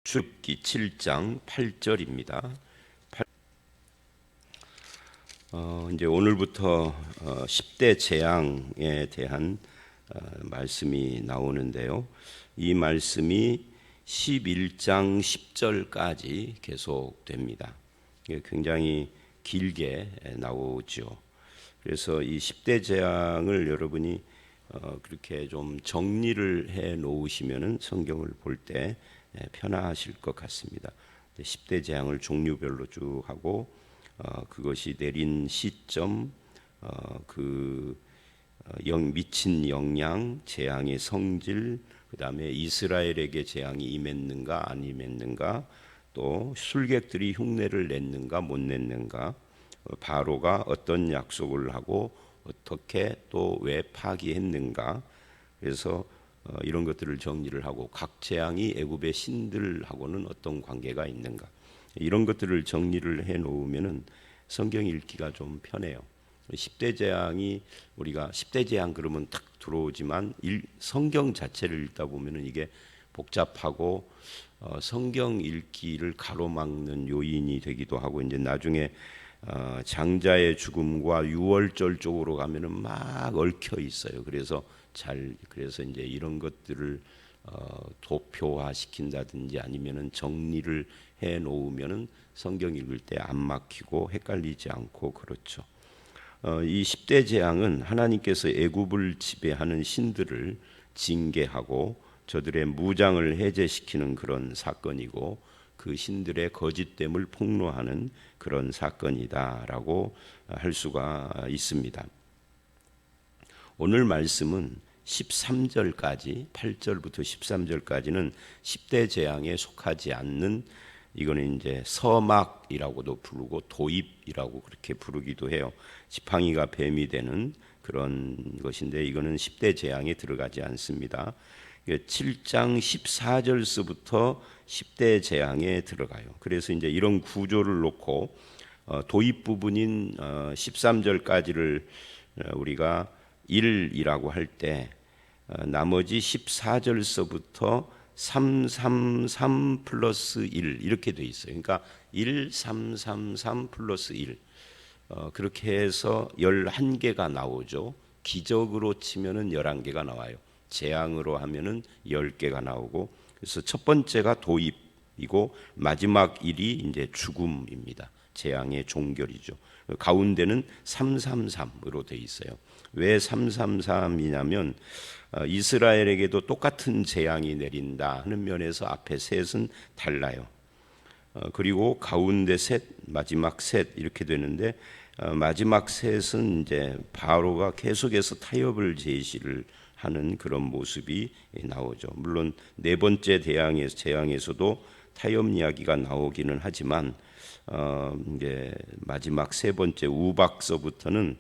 출애굽기 7장 8절입니다. 이제 오늘부터 10대 재앙에 대한 말씀이 나오는데요. 이 말씀이 11장 10절까지 계속됩니다. 굉장히 길게 나오죠. 그래서 이 10대 재앙을 여러분이 그렇게 좀 정리를 해 놓으시면은 성경을 볼 때 편하실 것 같습니다. 10대 재앙을 종류별로 쭉 하고 그것이 내린 시점, 미친 영향, 재앙의 성질, 그 다음에 이스라엘에게 재앙이 임했는가 안 임했는가, 또 술객들이 흉내를 냈는가 못 냈는가, 바로가 어떤 약속을 하고 어떻게 또 왜 파기했는가. 그래서 이런 것들을 정리를 하고 각 재앙이 애굽의 신들하고는 어떤 관계가 있는가, 이런 것들을 정리를 해 놓으면은 성경 읽기가 좀 편해요. 10대 재앙이 우리가 10대 재앙 그러면 딱 들어오지만 성경 자체를 읽다 보면은 이게 복잡하고 성경 읽기를 가로막는 요인이 되기도 하고, 이제 나중에 장자의 죽음과 유월절 쪽으로 가면은 막 얽혀 있어요. 그래서 이제 이런 것들을 도표화 시킨다든지 아니면은 정리를 해 놓으면은 성경 읽을 때 안 막히고 헷갈리지 않고 그렇죠. 이 10대 재앙은 하나님께서 애굽을 지배하는 신들을 징계하고 저들의 무장을 해제시키는 그런 사건이고, 그 신들의 거짓됨을 폭로하는 그런 사건이다라고 할 수가 있습니다. 오늘 말씀은 13절까지, 8절부터 13절까지는 10대 재앙에 속하지 않는, 이거는 이제 서막이라고도 부르고 도입이라고 그렇게 부르기도 해요. 지팡이가 뱀이 되는 그런 것인데, 이거는 10대 재앙에 들어가지 않습니다. 7장 14절서부터 10대 재앙에 들어가요. 그래서 이제 이런 구조를 놓고 도입 부분인 13절까지를 우리가 1이라고 할 때, 나머지 14절서부터 333 플러스 1 이렇게 돼 있어요. 그러니까 1, 3, 3, 3 플러스 1, 그렇게 해서 11개가 나오죠. 기적으로 치면은 11개가 나와요. 재앙으로 하면은 10개가 나오고, 그래서 첫 번째가 도입이고 마지막 1이 이제 죽음입니다. 재앙의 종결이죠. 가운데는 333으로 돼 있어요. 왜 333이냐면 이스라엘에게도 똑같은 재앙이 내린다 하는 면에서 앞에 셋은 달라요. 그리고 가운데 셋, 마지막 셋 이렇게 되는데, 마지막 셋은 이제 바로가 계속해서 타협을 제시를 하는 그런 모습이 나오죠. 물론 네 번째 재앙에서도 타협 이야기가 나오기는 하지만 이제 마지막 세 번째 우박서부터는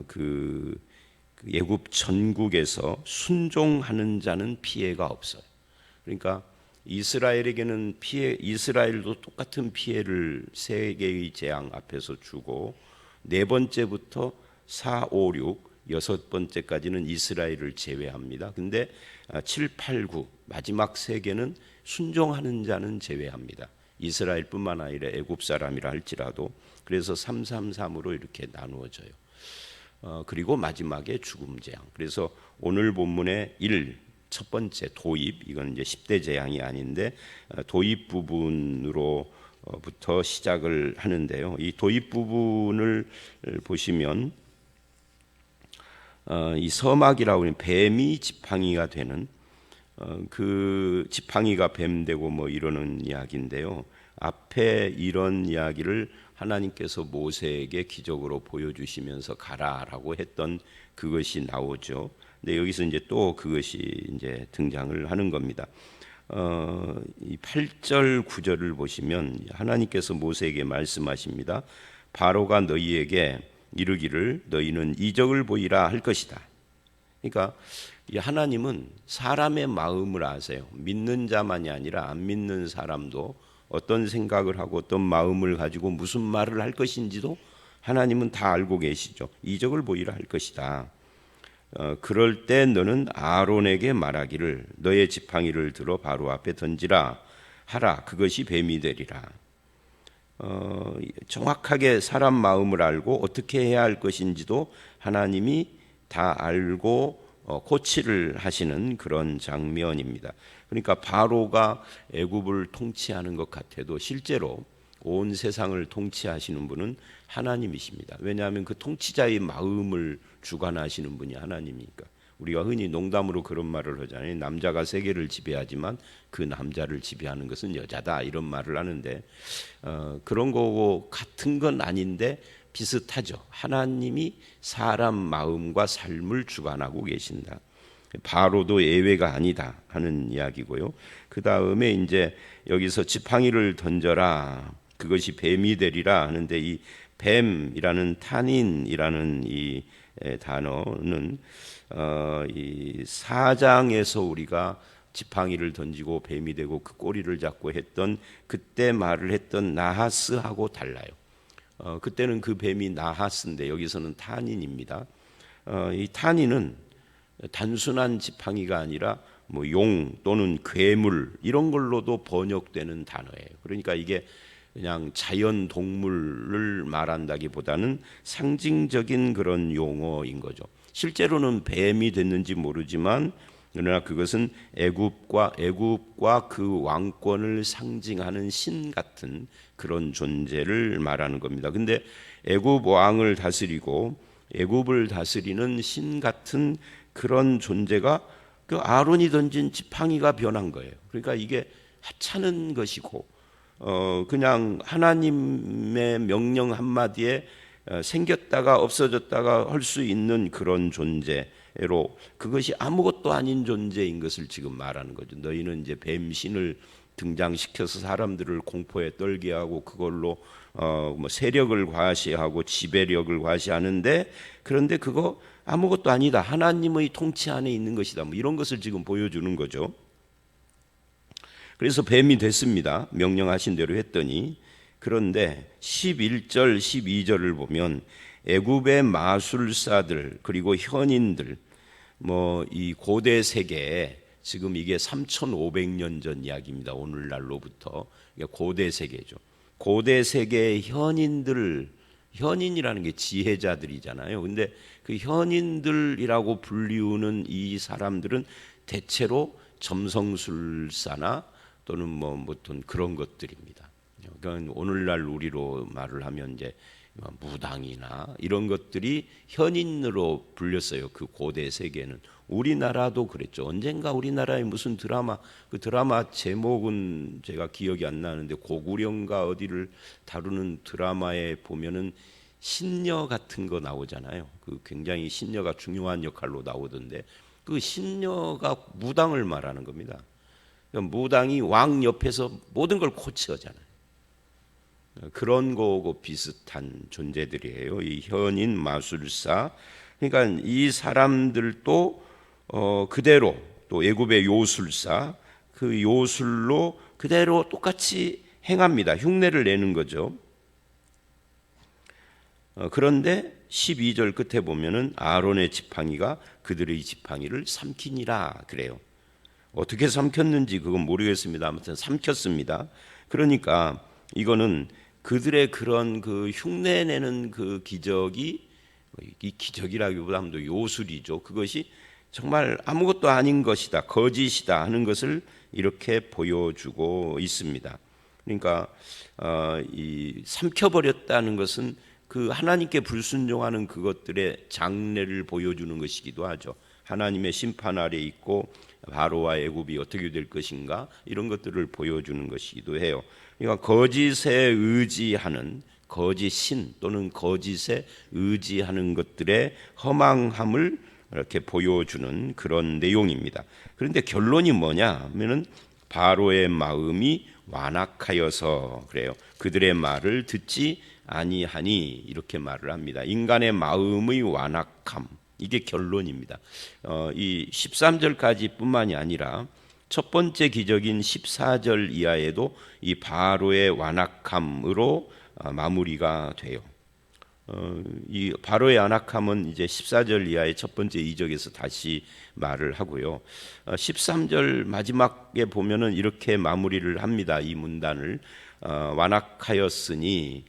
그 애굽 전국에서 순종하는 자는 피해가 없어요. 그러니까 이스라엘에게는 이스라엘도 똑같은 피해를 세 개의 재앙 앞에서 주고, 네 번째부터 4, 5, 6, 여섯 번째까지는 이스라엘을 제외합니다. 근데 7, 8, 9 마지막 세 개는 순종하는 자는 제외합니다. 이스라엘뿐만 아니라 애굽 사람이라 할지라도. 그래서 333으로 이렇게 나누어져요. 그리고 마지막에 죽음 재앙. 그래서 오늘 본문의 1, 첫 번째 도입, 이건 이제 10대 재앙이 아닌데 도입 부분으로부터 시작을 하는데요. 이 도입 부분을 보시면 이 서막이라고 하는 뱀이 지팡이가 되는, 그 지팡이가 뱀 되고 뭐 이러는 이야기인데요. 앞에 이런 이야기를 하나님께서 모세에게 기적으로 보여주시면서 가라라고 했던 그것이 나오죠. 근데 여기서 이제 또 그것이 이제 등장을 하는 겁니다. 이 8절 9절을 보시면 하나님께서 모세에게 말씀하십니다. 바로가 너희에게 이르기를 너희는 이적을 보이라 할 것이다. 그러니까 하나님은 사람의 마음을 아세요. 믿는 자만이 아니라 안 믿는 사람도 어떤 생각을 하고 어떤 마음을 가지고 무슨 말을 할 것인지도 하나님은 다 알고 계시죠. 이적을 보이라 할 것이다. 그럴 때 너는 아론에게 말하기를 너의 지팡이를 들어 바로 앞에 던지라. 하라. 그것이 뱀이 되리라. 정확하게 사람 마음을 알고 어떻게 해야 할 것인지도 하나님이 다 알고 코치를 하시는 그런 장면입니다. 그러니까 바로가 애굽을 통치하는 것 같아도 실제로 온 세상을 통치하시는 분은 하나님이십니다. 왜냐하면 그 통치자의 마음을 주관하시는 분이 하나님이니까. 우리가 흔히 농담으로 그런 말을 하잖아요. 남자가 세계를 지배하지만 그 남자를 지배하는 것은 여자다, 이런 말을 하는데 그런 거고 같은 건 아닌데 비슷하죠. 하나님이 사람 마음과 삶을 주관하고 계신다. 바로도 예외가 아니다 하는 이야기고요. 그 다음에 이제 여기서 지팡이를 던져라, 그것이 뱀이 되리라 하는데, 이 뱀이라는 탄인이라는 이 단어는 이 4장에서 우리가 지팡이를 던지고 뱀이 되고 그 꼬리를 잡고 했던 그때 말을 했던 나하스하고 달라요. 그때는 그 뱀이 나하스인데 여기서는 탄인입니다. 이 탄인은 단순한 지팡이가 아니라 뭐 용 또는 괴물 이런 걸로도 번역되는 단어예요. 그러니까 이게 그냥 자연 동물을 말한다기보다는 상징적인 그런 용어인 거죠. 실제로는 뱀이 됐는지 모르지만 그러나 그것은 애굽과 그 왕권을 상징하는 신 같은 그런 존재를 말하는 겁니다. 근데 애굽 왕을 다스리고 애굽을 다스리는 신 같은 그런 존재가 그 아론이 던진 지팡이가 변한 거예요. 그러니까 이게 하찮은 것이고 그냥 하나님의 명령 한마디에 생겼다가 없어졌다가 할 수 있는 그런 존재로, 그것이 아무것도 아닌 존재인 것을 지금 말하는 거죠. 너희는 이제 뱀신을 등장시켜서 사람들을 공포에 떨게 하고 그걸로 뭐 세력을 과시하고 지배력을 과시하는데, 그런데 그거 아무것도 아니다, 하나님의 통치 안에 있는 것이다, 뭐 이런 것을 지금 보여주는 거죠. 그래서 뱀이 됐습니다. 명령하신 대로 했더니. 그런데 11절 12절을 보면 애굽의 마술사들 그리고 현인들, 뭐 이 고대 세계에 지금 이게 3,500년 전 이야기입니다. 오늘날로부터. 고대 세계죠. 고대 세계의 현인들, 현인이라는 게 지혜자들이잖아요. 근데 그 현인들이라고 불리우는 이 사람들은 대체로 점성술사나 또는 뭐 어떤 그런 것들입니다. 그러니까 오늘날 우리로 말을 하면 이제 무당이나 이런 것들이 현인으로 불렸어요. 그 고대 세계는. 우리나라도 그랬죠. 언젠가 우리나라의 무슨 드라마, 그 드라마 제목은 제가 기억이 안 나는데 고구려인가 어디를 다루는 드라마에 보면은 신녀 같은 거 나오잖아요. 그 굉장히 신녀가 중요한 역할로 나오던데 그 신녀가 무당을 말하는 겁니다. 그러니까 무당이 왕 옆에서 모든 걸 코치하잖아요. 그런 거하고 비슷한 존재들이에요. 이 현인 마술사. 그러니까 이 사람들도 그대로 또 애굽의 요술사, 그 요술로 그대로 똑같이 행합니다. 흉내를 내는 거죠. 그런데 12절 끝에 보면은 아론의 지팡이가 그들의 지팡이를 삼키니라 그래요. 어떻게 삼켰는지 그건 모르겠습니다. 아무튼 삼켰습니다. 그러니까 이거는 그들의 그런 그 흉내내는 그 기적이, 이 기적이라기보다는 또 요술이죠. 그것이 정말 아무것도 아닌 것이다, 거짓이다 하는 것을 이렇게 보여주고 있습니다. 그러니까 이 삼켜버렸다는 것은 그 하나님께 불순종하는 그것들의 장래를 보여주는 것이기도 하죠. 하나님의 심판 아래 있고 바로와 애굽이 어떻게 될 것인가, 이런 것들을 보여주는 것이기도 해요. 그러니까 거짓에 의지하는, 거짓 신 또는 거짓에 의지하는 것들의 허망함을 이렇게 보여주는 그런 내용입니다. 그런데 결론이 뭐냐 하면은 바로의 마음이 완악하여서 그래요. 그들의 말을 듣지 아니하니, 이렇게 말을 합니다. 인간의 마음의 완악함, 이게 결론입니다. 이 13절까지 뿐만이 아니라 첫 번째 기적인 14절 이하에도 이 바로의 완악함으로 마무리가 돼요. 이 바로의 안악함은 이제 14절 이하의 첫 번째 이적에서 다시 말을 하고요. 13절 마지막에 보면은 이렇게 마무리를 합니다. 이 문단을 완악하였으니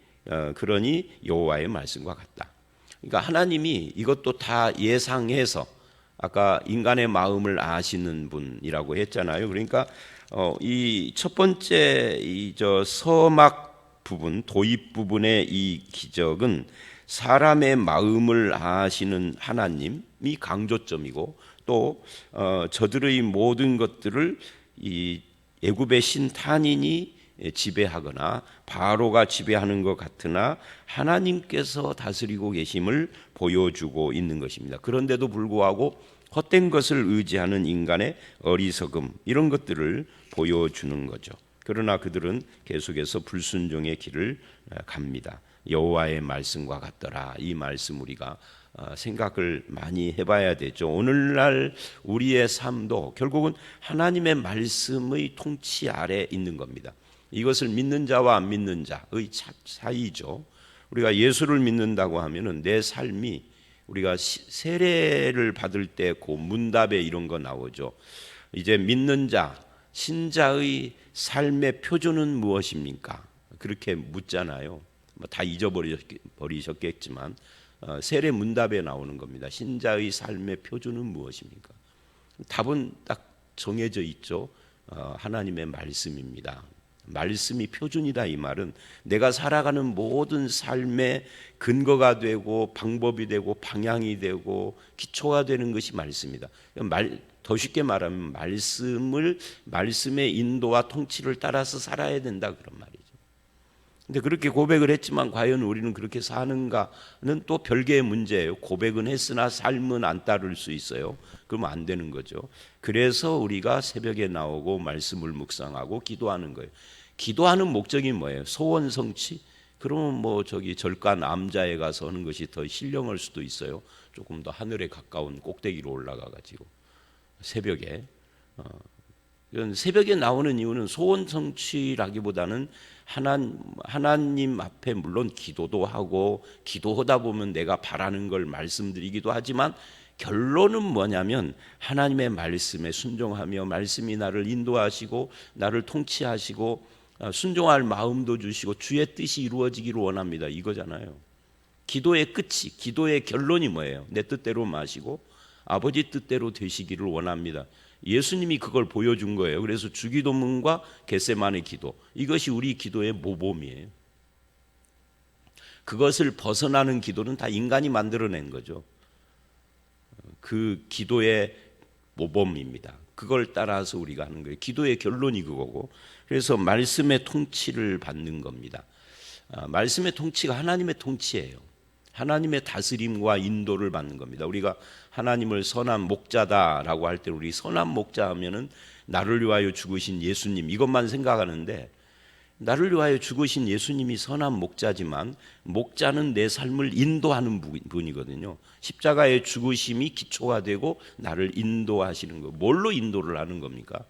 그러니 여호와의 말씀과 같다. 그러니까 하나님이 이것도 다 예상해서 아까 인간의 마음을 아시는 분이라고 했잖아요. 그러니까 이 첫 번째 저 서막 부분, 도입 부분의 이 기적은 사람의 마음을 아시는 하나님이 강조점이고 또 저들의 모든 것들을 이 애굽의 신탄인이 지배하거나 바로가 지배하는 것 같으나 하나님께서 다스리고 계심을 보여주고 있는 것입니다. 그런데도 불구하고 헛된 것을 의지하는 인간의 어리석음 이런 것들을 보여주는 거죠. 그러나 그들은 계속해서 불순종의 길을 갑니다. 여호와의 말씀과 같더라. 이 말씀 우리가 생각을 많이 해봐야 되죠. 오늘날 우리의 삶도 결국은 하나님의 말씀의 통치 아래 있는 겁니다. 이것을 믿는 자와 안 믿는 자의 사이죠. 우리가 예수를 믿는다고 하면은 내 삶이 우리가 세례를 받을 때 그 문답에 이런 거 나오죠. 이제 믿는 자, 신자의 삶의 표준은 무엇입니까? 그렇게 묻잖아요. 다 잊어버리셨겠지만 세례 문답에 나오는 겁니다. 신자의 삶의 표준은 무엇입니까? 답은 딱 정해져 있죠. 하나님의 말씀입니다. 말씀이 표준이다 이 말은 내가 살아가는 모든 삶의 근거가 되고 방법이 되고 방향이 되고 기초가 되는 것이 말씀이다. 더 쉽게 말하면 말씀의 인도와 통치를 따라서 살아야 된다 그런 말이죠. 근데 그렇게 고백을 했지만 과연 우리는 그렇게 사는가는 또 별개의 문제예요. 고백은 했으나 삶은 안 따를 수 있어요. 그러면 안 되는 거죠. 그래서 우리가 새벽에 나오고 말씀을 묵상하고 기도하는 거예요. 기도하는 목적이 뭐예요? 소원 성취? 그러면 뭐 절간 암자에 가서 하는 것이 더 신령할 수도 있어요. 조금 더 하늘에 가까운 꼭대기로 올라가 가지고 새벽에 새벽에 나오는 이유는 소원 성취라기보다는 하나님 앞에 물론 기도도 하고 기도하다 보면 내가 바라는 걸 말씀드리기도 하지만 결론은 뭐냐면 하나님의 말씀에 순종하며 말씀이 나를 인도하시고 나를 통치하시고 순종할 마음도 주시고 주의 뜻이 이루어지기를 원합니다. 이거잖아요. 기도의 끝이, 기도의 결론이 뭐예요? 내 뜻대로 마시고 아버지 뜻대로 되시기를 원합니다. 예수님이 그걸 보여준 거예요. 그래서 주기도문과 겟세마네 기도, 이것이 우리 기도의 모범이에요. 그것을 벗어나는 기도는 다 인간이 만들어낸 거죠. 그 기도의 모범입니다. 그걸 따라서 우리가 하는 거예요. 기도의 결론이 그거고, 그래서 말씀의 통치를 받는 겁니다. 말씀의 통치가 하나님의 통치예요. 하나님의 다스림과 인도를 받는 겁니다. 우리가 하나님을 선한 목자다라고 할 때 우리 선한 목자 하면은 나를 위하여 죽으신 예수님 이것만 생각하는데, 나를 위하여 죽으신 예수님이 선한 목자지만 목자는 내 삶을 인도하는 분이거든요. 십자가의 죽으심이 기초가 되고 나를 인도하시는 거. 뭘로 인도를 하는 겁니까?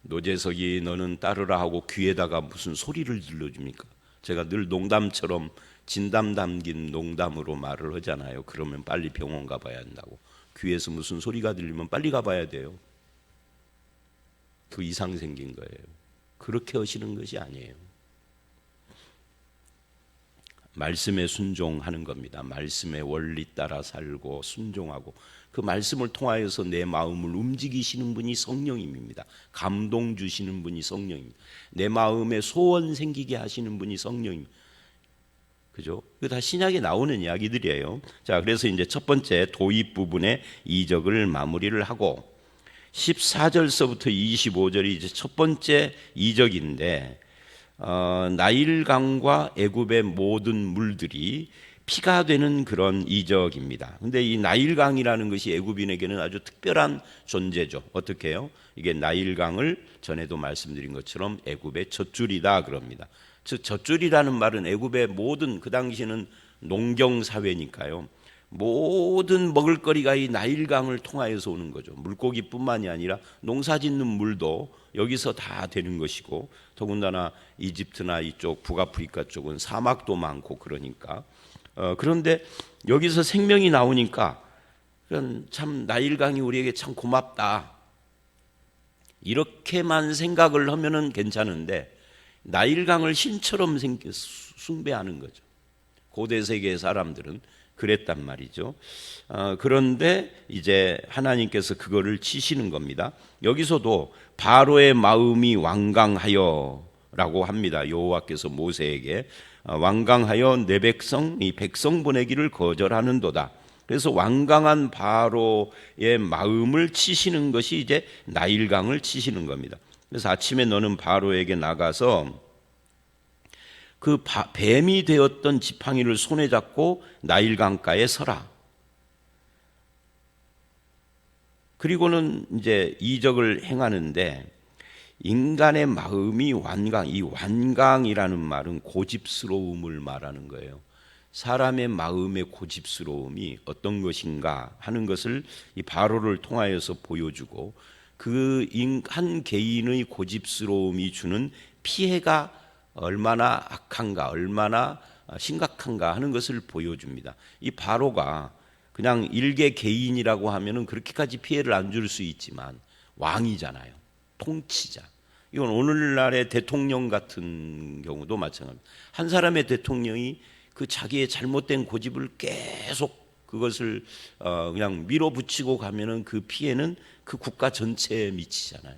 노재석이 너는 따르라 하고 귀에다가 무슨 소리를 들려줍니까? 제가 늘 농담처럼 진담 담긴 농담으로 말을 하잖아요. 그러면 빨리 병원 가봐야 한다고. 귀에서 무슨 소리가 들리면 빨리 가봐야 돼요. 그 이상 생긴 거예요. 그렇게 하시는 것이 아니에요. 말씀에 순종하는 겁니다. 말씀의 원리 따라 살고 순종하고 그 말씀을 통하여서 내 마음을 움직이시는 분이 성령님입니다. 감동 주시는 분이 성령입니다. 내 마음에 소원 생기게 하시는 분이 성령입니다. 그죠? 이거 다 신약에 나오는 이야기들이에요. 자, 그래서 이제 첫 번째 도입 부분의 이적을 마무리를 하고 14절서부터 25절이 이제 첫 번째 이적인데 나일강과 애굽의 모든 물들이 피가 되는 그런 이적입니다. 근데 이 나일강이라는 것이 애굽인에게는 아주 특별한 존재죠. 어떻게 해요? 이게 나일강을 전에도 말씀드린 것처럼 애굽의 젖줄이다 그럽니다. 즉 젖줄이라는 말은 애굽의 모든, 그 당시에는 농경 사회니까요, 모든 먹을거리가 이 나일강을 통하여서 오는 거죠. 물고기뿐만이 아니라 농사짓는 물도 여기서 다 되는 것이고, 더군다나 이집트나 이쪽 북아프리카 쪽은 사막도 많고 그러니까 그런데 여기서 생명이 나오니까 참 나일강이 우리에게 참 고맙다, 이렇게만 생각을 하면은 괜찮은데 나일강을 신처럼 숭배하는 거죠. 고대 세계의 사람들은 그랬단 말이죠. 그런데 이제 하나님께서 그거를 치시는 겁니다. 여기서도 바로의 마음이 완강하여라고 합니다. 여호와께서 모세에게 완강하여 내 백성, 이 백성 보내기를 거절하는도다. 그래서 완강한 바로의 마음을 치시는 것이 이제 나일강을 치시는 겁니다. 그래서 아침에 너는 바로에게 나가서 그 뱀이 되었던 지팡이를 손에 잡고 나일강가에 서라. 그리고는 이제 이적을 행하는데 인간의 마음이 완강, 이 완강이라는 말은 고집스러움을 말하는 거예요. 사람의 마음의 고집스러움이 어떤 것인가 하는 것을 이 바로를 통하여서 보여주고 그 한 개인의 고집스러움이 주는 피해가 얼마나 악한가, 얼마나 심각한가 하는 것을 보여줍니다. 이 바로가 그냥 일개 개인이라고 하면은 그렇게까지 피해를 안 줄 수 있지만 왕이잖아요. 통치자. 이건 오늘날의 대통령 같은 경우도 마찬가지입니다. 한 사람의 대통령이 그 자기의 잘못된 고집을 계속 그것을 그냥 밀어붙이고 가면은 그 피해는 그 국가 전체에 미치잖아요.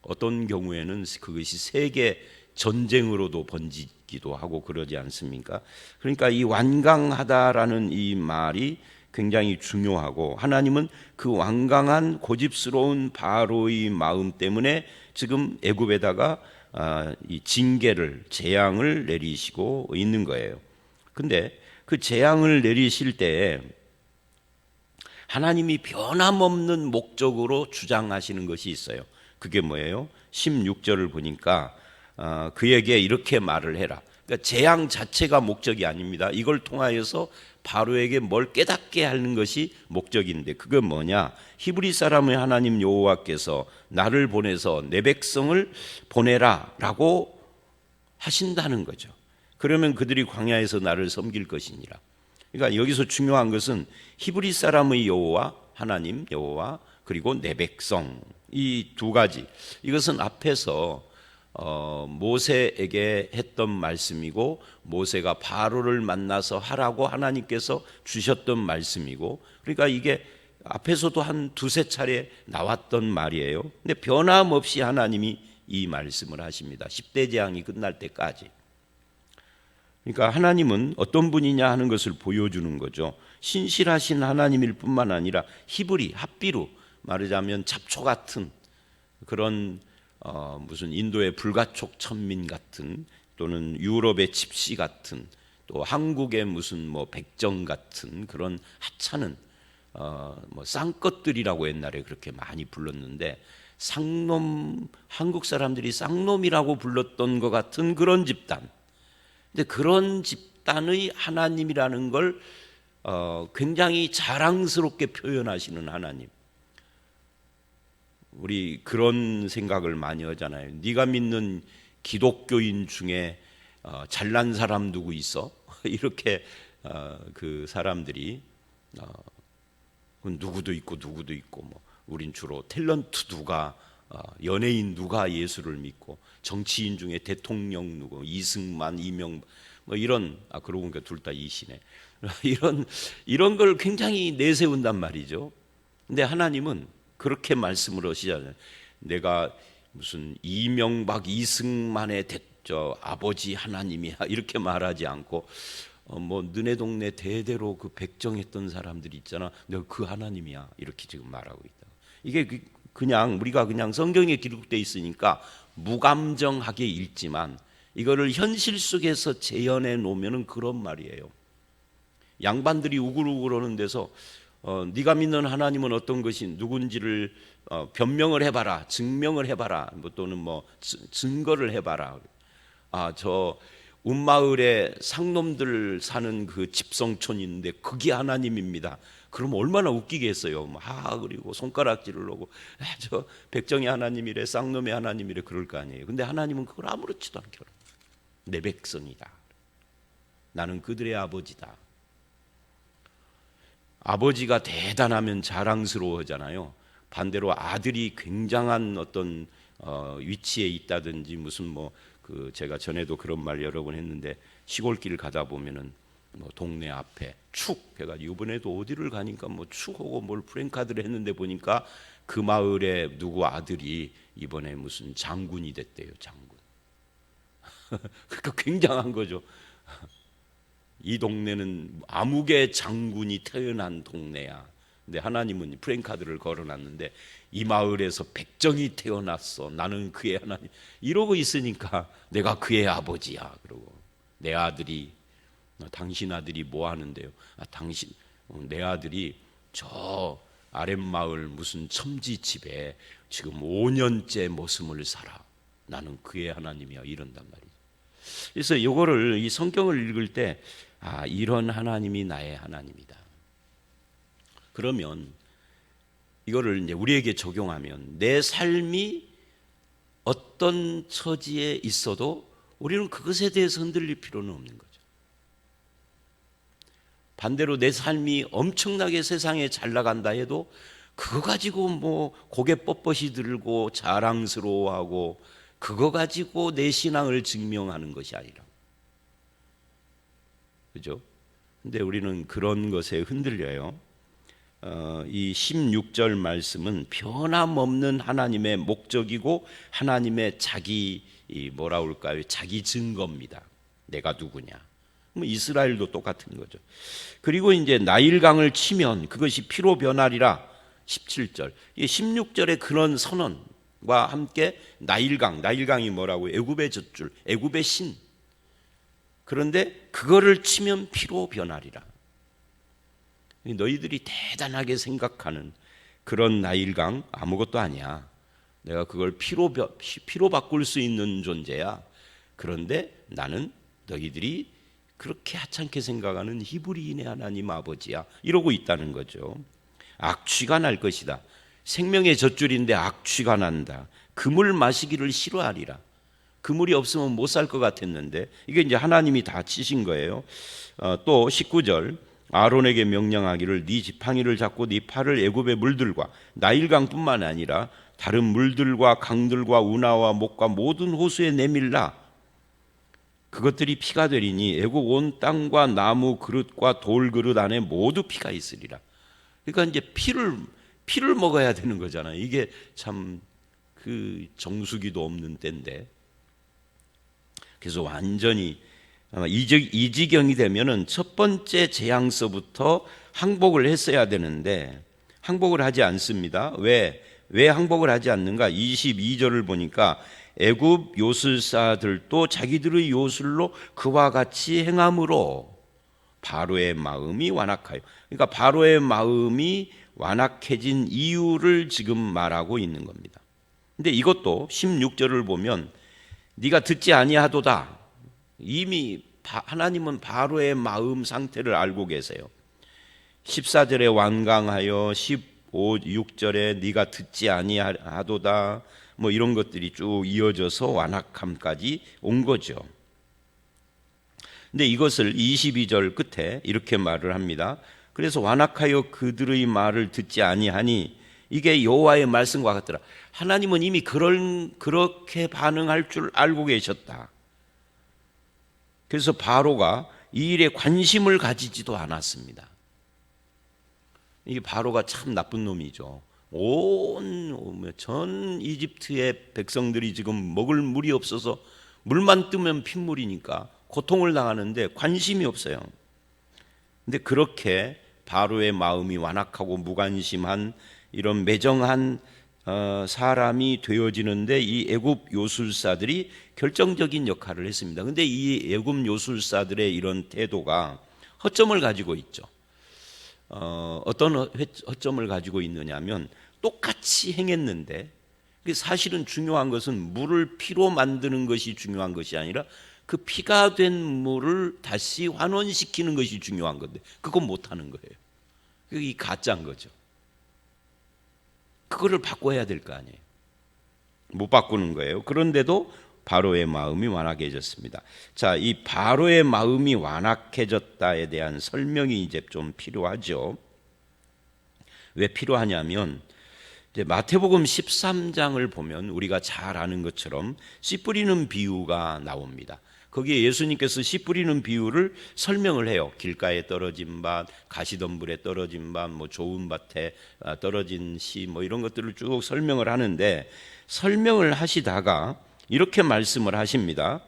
어떤 경우에는 그것이 세계 전쟁으로도 번지기도 하고 그러지 않습니까? 그러니까 이 완강하다라는 이 말이 굉장히 중요하고 하나님은 그 완강한 고집스러운 바로의 마음 때문에 지금 애굽에다가 이 징계를, 재앙을 내리시고 있는 거예요. 근데 그 재앙을 내리실 때 하나님이 변함없는 목적으로 주장하시는 것이 있어요. 그게 뭐예요? 16절을 보니까 그에게 이렇게 말을 해라. 그러니까 재앙 자체가 목적이 아닙니다. 이걸 통하여서 바로에게 뭘 깨닫게 하는 것이 목적인데 그건 뭐냐? 히브리 사람의 하나님 여호와께서 나를 보내서 내 백성을 보내라라고 하신다는 거죠. 그러면 그들이 광야에서 나를 섬길 것이니라. 그러니까 여기서 중요한 것은 히브리 사람의 여호와, 하나님 여호와, 그리고 내 백성, 이 두 가지. 이것은 앞에서 모세에게 했던 말씀이고 모세가 바로를 만나서 하라고 하나님께서 주셨던 말씀이고, 그러니까 이게 앞에서도 한 두세 차례 나왔던 말이에요. 근데 변함없이 하나님이 이 말씀을 하십니다. 10대 재앙이 끝날 때까지. 그러니까 하나님은 어떤 분이냐 하는 것을 보여주는 거죠. 신실하신 하나님일 뿐만 아니라 히브리, 핫비루, 말하자면 잡초 같은 그런 무슨 인도의 불가촉 천민 같은, 또는 유럽의 집시 같은, 또 한국의 무슨 뭐 백정 같은 그런 하찮은 뭐 쌍것들이라고 옛날에 그렇게 많이 불렀는데, 쌍놈, 한국 사람들이 쌍놈이라고 불렀던 것 같은 그런 집단. 근데 그런 집단의 하나님이라는 걸 굉장히 자랑스럽게 표현하시는 하나님. 우리 그런 생각을 많이 하잖아요. 네가 믿는 기독교인 중에 잘난 사람 누구 있어? 이렇게 그 사람들이 누구도 있고 누구도 있고, 뭐 우린 주로 탤런트 누가, 연예인 누가 예수를 믿고, 정치인 중에 대통령 누구, 이승만, 이명박, 뭐 이런, 그러고 보니까 둘 다 이시네. 이런 걸 굉장히 내세운단 말이죠. 근데 하나님은 그렇게 말씀을 하시잖아요. 내가 무슨 이명박, 이승만의 아버지 하나님이야 이렇게 말하지 않고, 뭐 너네 동네 대대로 그 백정했던 사람들이 있잖아, 내가 그 하나님이야 이렇게 지금 말하고 있다. 이게 그냥 우리가 그냥 성경에 기록되어 있으니까 무감정하게 읽지만 이거를 현실 속에서 재현해 놓으면은 그런 말이에요. 양반들이 우글우글하는 데서 네가 믿는 하나님은 어떤 것이 누군지를 변명을 해봐라, 증명을 해봐라, 뭐 또는 뭐 증거를 해봐라. 저 운마을에 상놈들 사는 그 집성촌이 있는데 그게 하나님입니다. 그럼 얼마나 웃기겠어요. 그리고 손가락질을 하고 저 백정의 하나님이래, 쌍놈의 하나님이래 그럴 거 아니에요. 근데 하나님은 그걸 아무렇지도 않게 내 백성이다. 나는 그들의 아버지다. 아버지가 대단하면 자랑스러워하잖아요. 반대로 아들이 굉장한 어떤 위치에 있다든지 무슨 제가 전에도 그런 말 여러 번 했는데 시골길 가다 보면은 동네 앞에 축 해가지고 이번에도 어디를 가니까 축하고 뭘 프랭카드를 했는데 보니까 그 마을에 누구 아들이 이번에 무슨 장군이 됐대요. 장군. 그러니까 굉장한 거죠. 이 동네는 암흑의 장군이 태어난 동네야. 근데 하나님은 프랭카드를 걸어놨는데 이 마을에서 백정이 태어났어. 나는 그의 하나님. 이러고 있으니까 내가 그의 아버지야. 그러고 내 아들이 당신 아들이 뭐 하는데요? 내 아들이 저 아랫마을 무슨 첨지집에 지금 5년째 머슴을 살아. 나는 그의 하나님이야. 이런단 말이죠. 그래서 이거를 이 성경을 읽을 때 이런 하나님이 나의 하나님이다. 그러면 이거를 이제 우리에게 적용하면 내 삶이 어떤 처지에 있어도 우리는 그것에 대해서 흔들릴 필요는 없는 거죠. 반대로 내 삶이 엄청나게 세상에 잘 나간다 해도 그거 가지고 고개 뻣뻣이 들고 자랑스러워하고 그거 가지고 내 신앙을 증명하는 것이 아니라, 그죠? 근데 우리는 그런 것에 흔들려요. 이 16절 말씀은 변함없는 하나님의 목적이고 하나님의 자기 자기 증거입니다. 내가 누구냐? 이스라엘도 똑같은 거죠. 그리고 이제 나일강을 치면 그것이 피로 변하리라 17절. 이 16절의 그런 선언과 함께 나일강이 뭐라고요? 애굽의 젖줄, 애굽의 신. 그런데 그거를 치면 피로 변하리라. 너희들이 대단하게 생각하는 그런 나일강 아무것도 아니야. 내가 그걸 피로 바꿀 수 있는 존재야. 그런데 나는 너희들이 그렇게 하찮게 생각하는 히브리인의 하나님 아버지야. 이러고 있다는 거죠. 악취가 날 것이다. 생명의 젖줄인데 악취가 난다. 그물 마시기를 싫어하리라. 그물이 없으면 못 살 것 같았는데 이게 이제 하나님이 다 치신 거예요. 또 19절 아론에게 명령하기를 네 지팡이를 잡고 네 팔을 애굽의 물들과 나일강뿐만 아니라 다른 물들과 강들과 운하와 목과 모든 호수에 내밀라. 그것들이 피가 되리니 애굽 온 땅과 나무 그릇과 돌 그릇 안에 모두 피가 있으리라. 그러니까 이제 피를 먹어야 되는 거잖아요. 이게 참 그 정수기도 없는 때인데. 그래서 완전히 이 지경이 되면은 첫 번째 재앙서부터 항복을 했어야 되는데 항복을 하지 않습니다. 왜 항복을 하지 않는가? 22절을 보니까 애굽 요술사들도 자기들의 요술로 그와 같이 행함으로 바로의 마음이 완악하여. 그러니까 바로의 마음이 완악해진 이유를 지금 말하고 있는 겁니다. 근데 이것도 16절을 보면 네가 듣지 아니하도다. 이미 하나님은 바로의 마음 상태를 알고 계세요. 14절에 완강하여 6절에 네가 듣지 아니하도다. 이런 것들이 쭉 이어져서 완악함까지 온 거죠. 근데 이것을 22절 끝에 이렇게 말을 합니다. 그래서 완악하여 그들의 말을 듣지 아니하니 이게 여호와의 말씀과 같더라. 하나님은 이미 그렇게 반응할 줄 알고 계셨다. 그래서 바로가 이 일에 관심을 가지지도 않았습니다. 이 바로가 참 나쁜 놈이죠. 전 이집트의 백성들이 지금 먹을 물이 없어서 물만 뜨면 핏물이니까 고통을 당하는데 관심이 없어요. 근데 그렇게 바로의 마음이 완악하고 무관심한 이런 매정한 사람이 되어지는데 이 애굽 요술사들이 결정적인 역할을 했습니다. 근데 이 애굽 요술사들의 이런 태도가 허점을 가지고 있죠. 어떤 허점을 가지고 있느냐면 똑같이 행했는데 사실은 중요한 것은 물을 피로 만드는 것이 중요한 것이 아니라 그 피가 된 물을 다시 환원시키는 것이 중요한 건데 그건 못하는 거예요. 그게 가짜인 거죠. 그거를 바꿔야 될 거 아니에요. 못 바꾸는 거예요. 그런데도 바로의 마음이 완악해졌습니다. 자, 이 바로의 마음이 완악해졌다에 대한 설명이 이제 좀 필요하죠. 왜 필요하냐면 이제 마태복음 13장을 보면 우리가 잘 아는 것처럼 씨 뿌리는 비유가 나옵니다. 거기에 예수님께서 씨 뿌리는 비유를 설명을 해요. 길가에 떨어진 밭, 가시덤불에 떨어진 밭, 뭐 좋은 밭에 떨어진 씨, 뭐 이런 것들을 쭉 설명을 하는데, 설명을 하시다가 이렇게 말씀을 하십니다.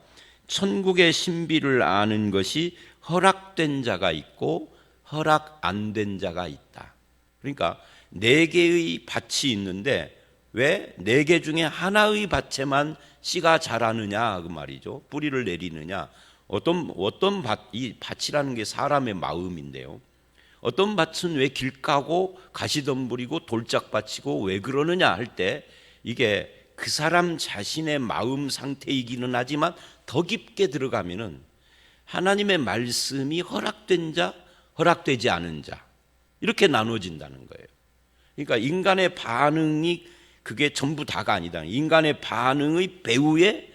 천국의 신비를 아는 것이 허락된 자가 있고 허락 안 된 자가 있다. 그러니까 4개의 밭이 있는데 왜 4개 중에 하나의 밭에만 씨가 자라느냐 그 말이죠. 뿌리를 내리느냐. 어떤 밭, 이 밭이라는 게 사람의 마음인데요. 어떤 밭은 왜 길가고 가시덤불이고 돌짝밭이고 왜 그러느냐 할 때 이게 그 사람 자신의 마음 상태이기는 하지만 더 깊게 들어가면은 하나님의 말씀이 허락된 자, 허락되지 않은 자 이렇게 나눠진다는 거예요. 그러니까 인간의 반응이 그게 전부 다가 아니다. 인간의 반응의 배후에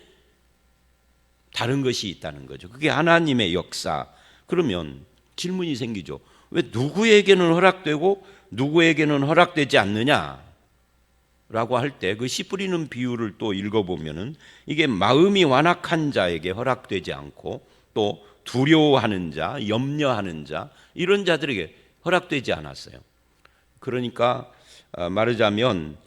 다른 것이 있다는 거죠. 그게 하나님의 역사. 그러면 질문이 생기죠. 왜 누구에게는 허락되고 누구에게는 허락되지 않느냐? 라고 할 때 그 씨 뿌리는 비유를 또 읽어보면은 이게 마음이 완악한 자에게 허락되지 않고 또 두려워하는 자, 염려하는 자 이런 자들에게 허락되지 않았어요. 그러니까 말하자면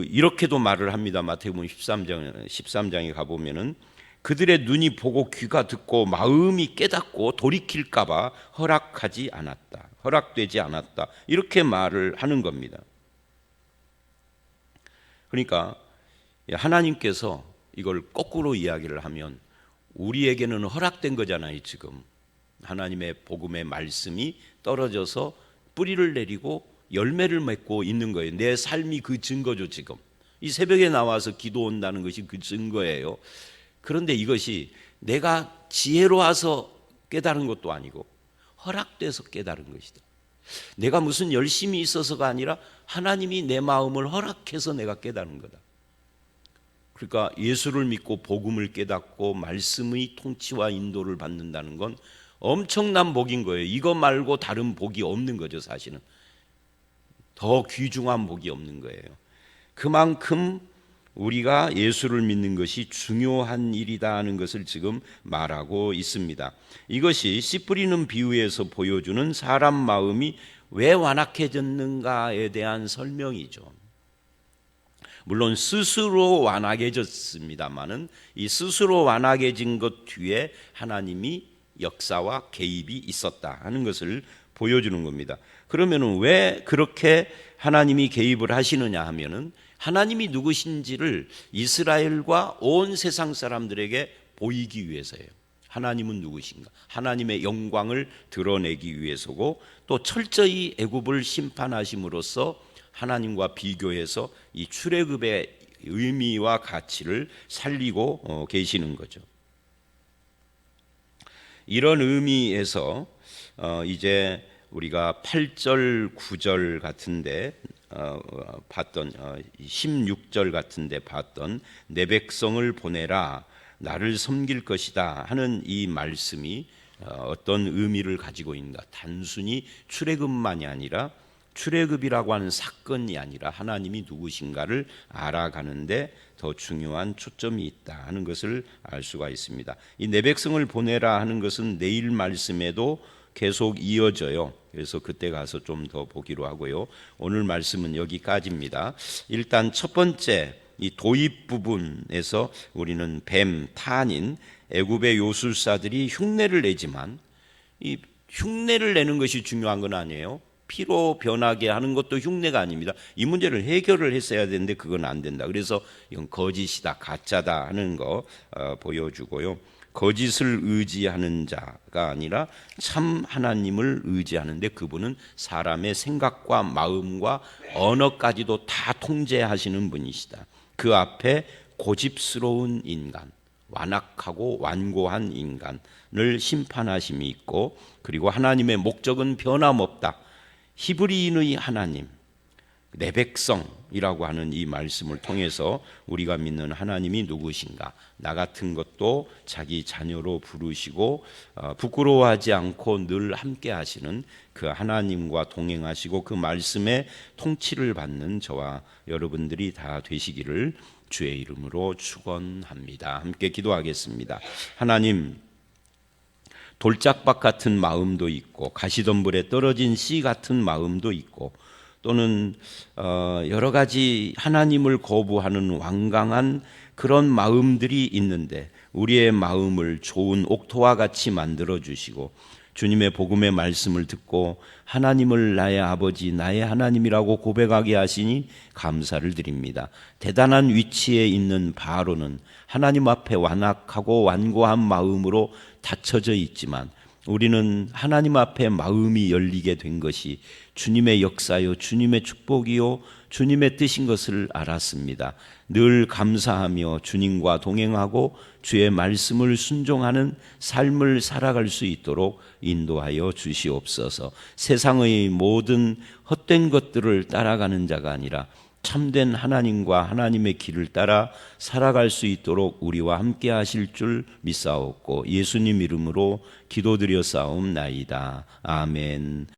이렇게도 말을 합니다. 마태복음 13장에 가보면은 그들의 눈이 보고 귀가 듣고 마음이 깨닫고 돌이킬까 봐 허락되지 않았다. 이렇게 말을 하는 겁니다. 그러니까 하나님께서 이걸 거꾸로 이야기를 하면 우리에게는 허락된 거잖아요. 지금 하나님의 복음의 말씀이 떨어져서 뿌리를 내리고 열매를 맺고 있는 거예요. 내 삶이 그 증거죠. 지금 이 새벽에 나와서 기도한다는 것이 그 증거예요. 그런데 이것이 내가 지혜로워서 깨달은 것도 아니고 허락돼서 깨달은 것이다. 내가 무슨 열심히 있어서가 아니라 하나님이 내 마음을 허락해서 내가 깨달은 거다. 그러니까 예수를 믿고 복음을 깨닫고 말씀의 통치와 인도를 받는다는 건 엄청난 복인 거예요. 이거 말고 다른 복이 없는 거죠. 사실은 더 귀중한 복이 없는 거예요. 그만큼 우리가 예수를 믿는 것이 중요한 일이다 하는 것을 지금 말하고 있습니다. 이것이 씨 뿌리는 비유에서 보여주는 사람 마음이 왜 완악해졌는가에 대한 설명이죠. 물론 스스로 완악해졌습니다마는 이 스스로 완악해진 것 뒤에 하나님이 역사와 개입이 있었다 하는 것을 보여주는 겁니다. 그러면 왜 그렇게 하나님이 개입을 하시느냐 하면은 하나님이 누구신지를 이스라엘과 온 세상 사람들에게 보이기 위해서예요. 하나님은 누구신가? 하나님의 영광을 드러내기 위해서고 또 철저히 애굽을 심판하심으로써 하나님과 비교해서 이 출애굽의 의미와 가치를 살리고 계시는 거죠. 이런 의미에서 이제 우리가 8절, 9절 같은데 봤던 16절 같은데 봤던 내 백성을 보내라 나를 섬길 것이다 하는 이 말씀이 어떤 의미를 가지고 있는가? 단순히 출애굽만이 아니라 출애굽이라고 하는 사건이 아니라 하나님이 누구신가를 알아가는데 더 중요한 초점이 있다 하는 것을 알 수가 있습니다. 이 내 백성을 보내라 하는 것은 내일 말씀에도 계속 이어져요. 그래서 그때 가서 좀 더 보기로 하고요. 오늘 말씀은 여기까지입니다. 일단 첫 번째 이 도입 부분에서 우리는 뱀, 탄인, 애굽의 요술사들이 흉내를 내지만 이 흉내를 내는 것이 중요한 건 아니에요. 피로 변하게 하는 것도 흉내가 아닙니다. 이 문제를 해결을 했어야 되는데 그건 안 된다. 그래서 이건 거짓이다, 가짜다 하는 거 보여주고요. 거짓을 의지하는 자가 아니라 참 하나님을 의지하는데 그분은 사람의 생각과 마음과 언어까지도 다 통제하시는 분이시다. 그 앞에 고집스러운 인간, 완악하고 완고한 인간을 심판하심이 있고 그리고 하나님의 목적은 변함없다. 히브리인의 하나님, 내 백성이라고 하는 이 말씀을 통해서 우리가 믿는 하나님이 누구신가, 나 같은 것도 자기 자녀로 부르시고 부끄러워하지 않고 늘 함께 하시는 그 하나님과 동행하시고 그 말씀에 통치를 받는 저와 여러분들이 다 되시기를 주의 이름으로 축원합니다. 함께 기도하겠습니다. 하나님, 돌짝박 같은 마음도 있고 가시덤불에 떨어진 씨 같은 마음도 있고 또는 여러 가지 하나님을 거부하는 완강한 그런 마음들이 있는데 우리의 마음을 좋은 옥토와 같이 만들어 주시고 주님의 복음의 말씀을 듣고 하나님을 나의 아버지, 나의 하나님이라고 고백하게 하시니 감사를 드립니다. 대단한 위치에 있는 바로는 하나님 앞에 완악하고 완고한 마음으로 닫혀져 있지만 우리는 하나님 앞에 마음이 열리게 된 것이 주님의 역사요, 주님의 축복이요, 주님의 뜻인 것을 알았습니다. 늘 감사하며 주님과 동행하고 주의 말씀을 순종하는 삶을 살아갈 수 있도록 인도하여 주시옵소서. 세상의 모든 헛된 것들을 따라가는 자가 아니라 참된 하나님과 하나님의 길을 따라 살아갈 수 있도록 우리와 함께 하실 줄 믿사옵고 예수님 이름으로 기도드려 싸움나이다. 아멘.